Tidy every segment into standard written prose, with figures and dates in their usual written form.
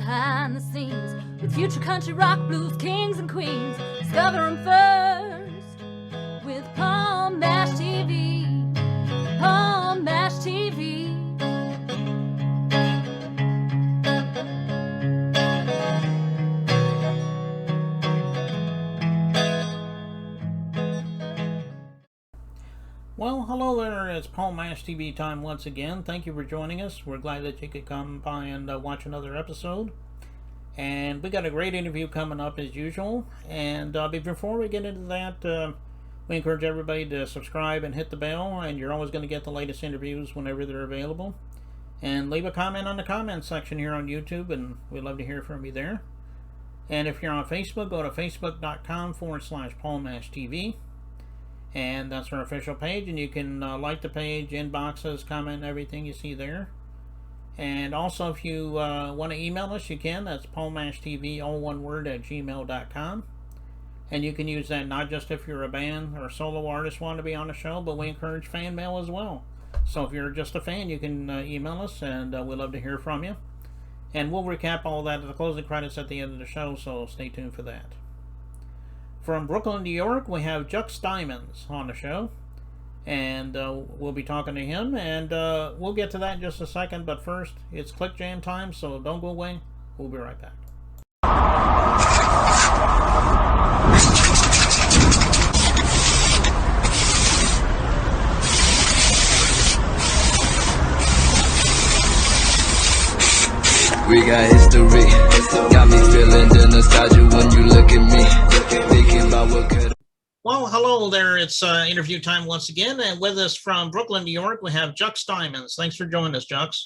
behind the scenes with future country rock blues kings and queens. Discover them first with Palm Mash TV. Palm Mash TV. Well, hello there. It's Palm Mash TV time once again. Thank you for joining us. We're glad that you could come by and watch another episode. And we got a great interview coming up as usual. And before we get into that, we encourage everybody to subscribe and hit the bell. And you're always going to get the latest interviews whenever they're available. And leave a comment on the comment section here on YouTube, and we'd love to hear from you there. And if you're on Facebook, go to facebook.com/PalmMashTV. And that's our official page, and you can like the page, inbox us, comment everything you see there. And also, if you want to email us, you can. That's palmmashtv, all one word, at gmail.com. And you can use that not just if you're a band or solo artist want to be on the show, but we encourage fan mail as well. So if you're just a fan, you can email us, and we'd love to hear from you. And we'll recap all that at the closing credits at the end of the show, so stay tuned for that. From Brooklyn, New York, we have Juxx Diamondz on the show, and we'll be talking to him, and we'll get to that in just a second, but first, it's Click Jam time, so don't go away. We'll be right back. We got history, got me feeling the nostalgia when you look at me, thinking about what could. Well, hello there, it's interview time once again, and with us from Brooklyn, New York, we have Juxx Diamondz. Thanks for joining us, Juxx.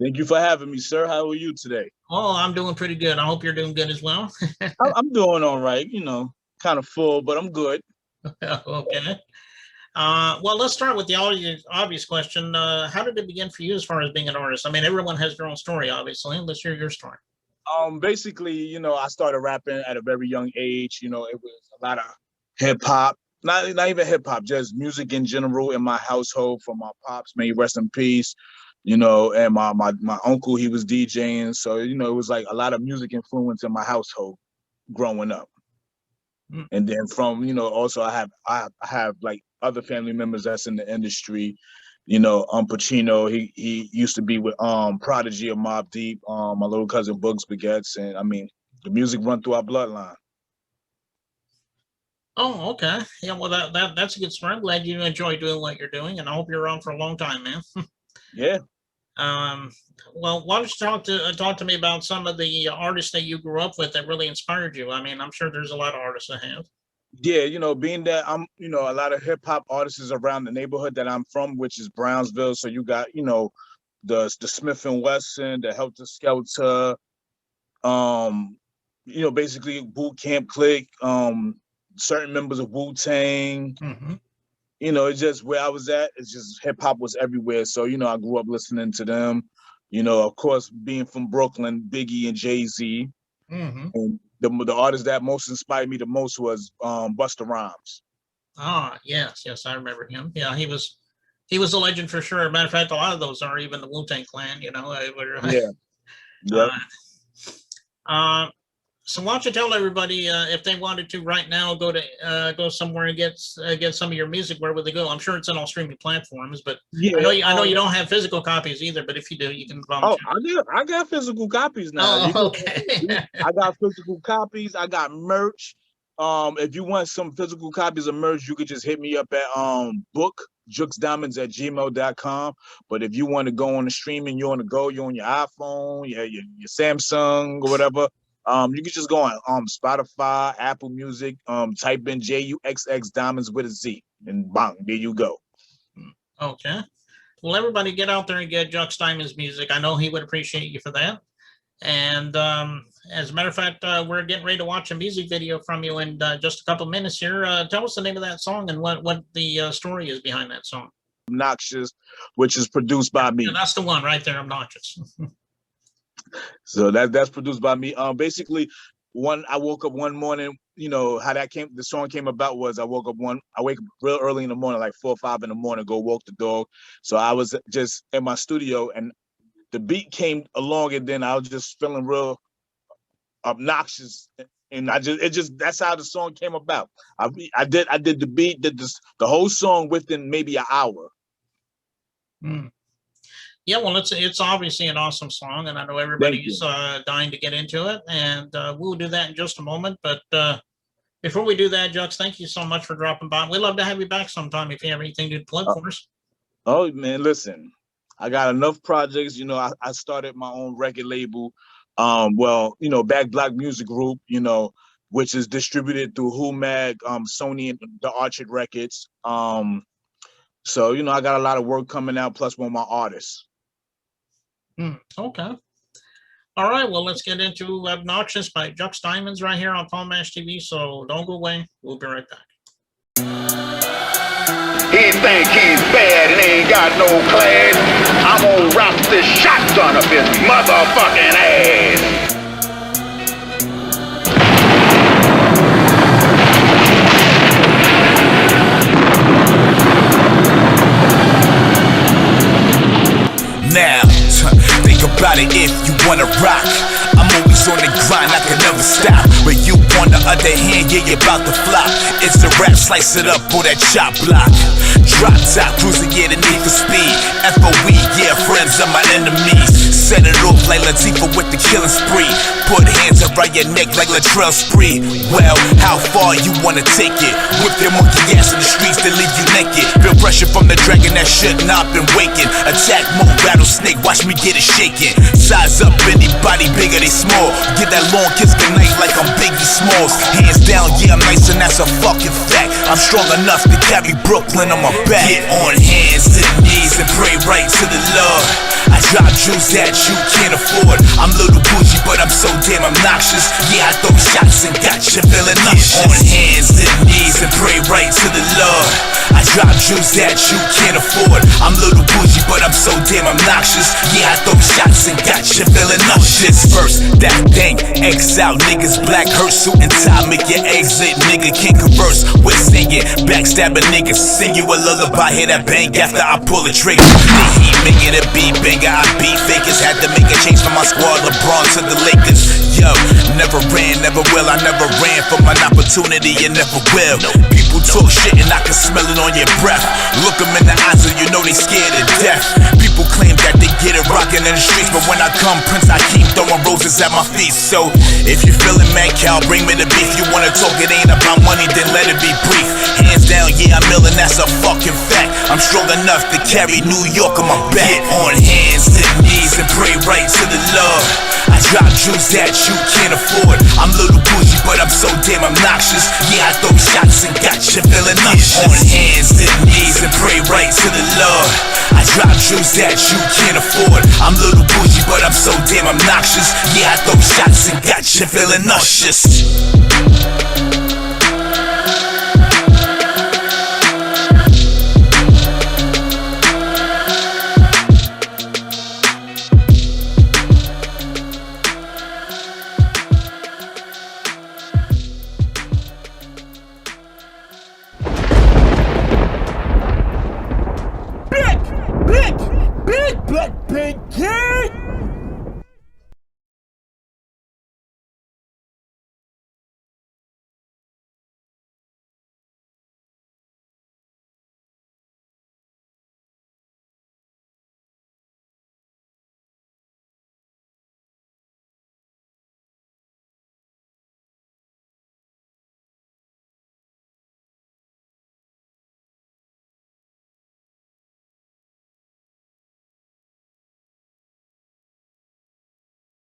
Thank you for having me, sir. How are you today? Oh, I'm doing pretty good. I hope you're doing good as well. I'm doing all right, you know, kind of full, but I'm good. Okay. Well, let's start with the obvious question. How did it begin for you as far as being an artist? I mean, everyone has their own story, obviously. Let's hear your story. Basically, you know, I started rapping at a very young age. You know, it was a lot of hip hop, not even hip hop, just music in general in my household. From my pops, may he rest in peace. You know, and my uncle, he was DJing, so you know, it was like a lot of music influence in my household growing up. And then from, you know, also I have like other family members that's in the industry. You know, Pacino, he used to be with Prodigy of Mobb Deep, my little cousin Bugs Baguettes, and I mean the music run through our bloodline. Oh, okay. Yeah, well that's a good story. I'm glad you enjoy doing what you're doing, and I hope you're around for a long time, man. Yeah. Well, why don't you talk to me about some of the artists that you grew up with that really inspired you? I mean, I'm sure there's a lot of artists that have. Yeah, you know, being that I'm, you know, a lot of hip hop artists around the neighborhood that I'm from, which is Brownsville. So you got, you know, the Smith and Wesson, the Helter Skelter, you know, basically Boot Camp Clique, certain members of Wu-Tang. Mm-hmm. You know, it's just where I was at. It's just hip hop was everywhere. So, you know, I grew up listening to them. You know, of course, being from Brooklyn, Biggie and Jay-Z. Mm-hmm. And the artist that most inspired me the most was Busta Rhymes. Ah, yes, I remember him. Yeah, he was a legend for sure. Matter of fact, a lot of those are even the Wu-Tang Clan. You know, Yeah. So why don't you tell everybody if they wanted to right now go somewhere and get some of your music, where would they go? I'm sure it's on all streaming platforms, but yeah, I know you don't have physical copies either. But if you do, you can volunteer. Oh, I got physical copies now. Oh, okay. I got physical copies. I got merch. If you want some physical copies of merch, you could just hit me up at book juxxdiamondz@gmail.com. But if you want to go on the streaming, you're on the go, you're on your iPhone, your Samsung or whatever. You can just go on Spotify, Apple Music, type in JUXX Diamondz with a Z, and bang, there you go. Okay. Well, everybody get out there and get Juxx Diamondz music. I know he would appreciate you for that. And as a matter of fact, we're getting ready to watch a music video from you in just a couple minutes here. Tell us the name of that song and what the story is behind that song. Obnoxious, which is produced by me. Yeah, that's the one right there, Obnoxious. So that's produced by me. Basically, I woke up one morning, you know, how the song came about was I wake up real early in the morning, like 4 or 5 in the morning, go walk the dog. So I was just in my studio and the beat came along, and then I was just feeling real obnoxious, and that's how the song came about. I did the beat, did the whole song within maybe an hour. Yeah, well, it's obviously an awesome song, and I know everybody's dying to get into it, and we'll do that in just a moment. But before we do that, Juxx, thank you so much for dropping by. We'd love to have you back sometime if you have anything to plug for us. Oh man, listen, I got enough projects. You know, I started my own record label. Well, you know, Back Black Music Group, you know, which is distributed through Humag, Sony, and the Archid Records. So, you know, I got a lot of work coming out, plus one of my artists. Okay. All right, well, let's get into Obnoxious by Juxx Diamondz right here on Paul Mash TV. So don't go away. We'll be right back. He think he's bad and ain't got no class. I'm gonna rock this shotgun up his motherfucking ass. Now, think about it if you wanna rock. I'm always on the grind, I can never stop. But you on the other hand, yeah, you're about to flop. It's the rap, slice it up on that chop block. Drop top, cruising, yeah, the need for speed. FOE, yeah, friends are my enemies. Set it off like Latifah with the killing spree. Put hands around your neck like Latrell Spree. Well, how far you wanna take it? Whip your monkey ass in the streets, they leave you naked. Feel pressure from the dragon that should not been waking. Attack mode, rattlesnake, watch me get it shaking. Size up anybody, bigger they small. Get that long kiss goodnight like I'm Biggie Smalls. Hands down, yeah, I'm nice and that's a fucking fact. I'm strong enough to carry Brooklyn on my back. Get on hands to the knees and pray right to the Lord. I drop juice that you can't afford. I'm little bougie, but I'm so damn obnoxious. Yeah, I throw shots and got you feeling nauseous. On hands to the knees and pray right to the Lord. I drop juice that you can't afford. I'm little bougie, but I'm so damn obnoxious. Yeah, I throw shots and got you feeling nauseous. First, that thing, X out, niggas black hurt suit and tie, make your exit. Nigga can't converse with singing, backstabbing niggas. Sing you a lullaby, hear that bang after I pull the trigger. The heat making a beat banger, I beat fakers. Had to make a change from my squad, LeBron to the Lakers. Yo, never ran, never will. I never ran from an opportunity and never will. People talk shit and I can smell it on your breath. Look them in the eyes and you know they scared to death. People claim that they get it rockin' in the streets, but when I come, Prince, I keep throwing roses at my feet. So if you feeling mad, Cal, bring me the beef. You wanna talk, it ain't about money, then let it be brief. Hands down, yeah, I'm ill and that's a fucking fact. I'm strong enough to carry New York on my back. Get on hands to the knees and pray right to the Lord. I drop juice that you can't afford. I'm little bougie, but I'm so damn obnoxious. Yeah, I throw shots and got you feeling nauseous. On hands to the knees and pray right to the Lord. I drop juice that you can't afford. I'm little bougie, but I'm so damn obnoxious. Yeah, I throw shots and got you feeling nauseous. Big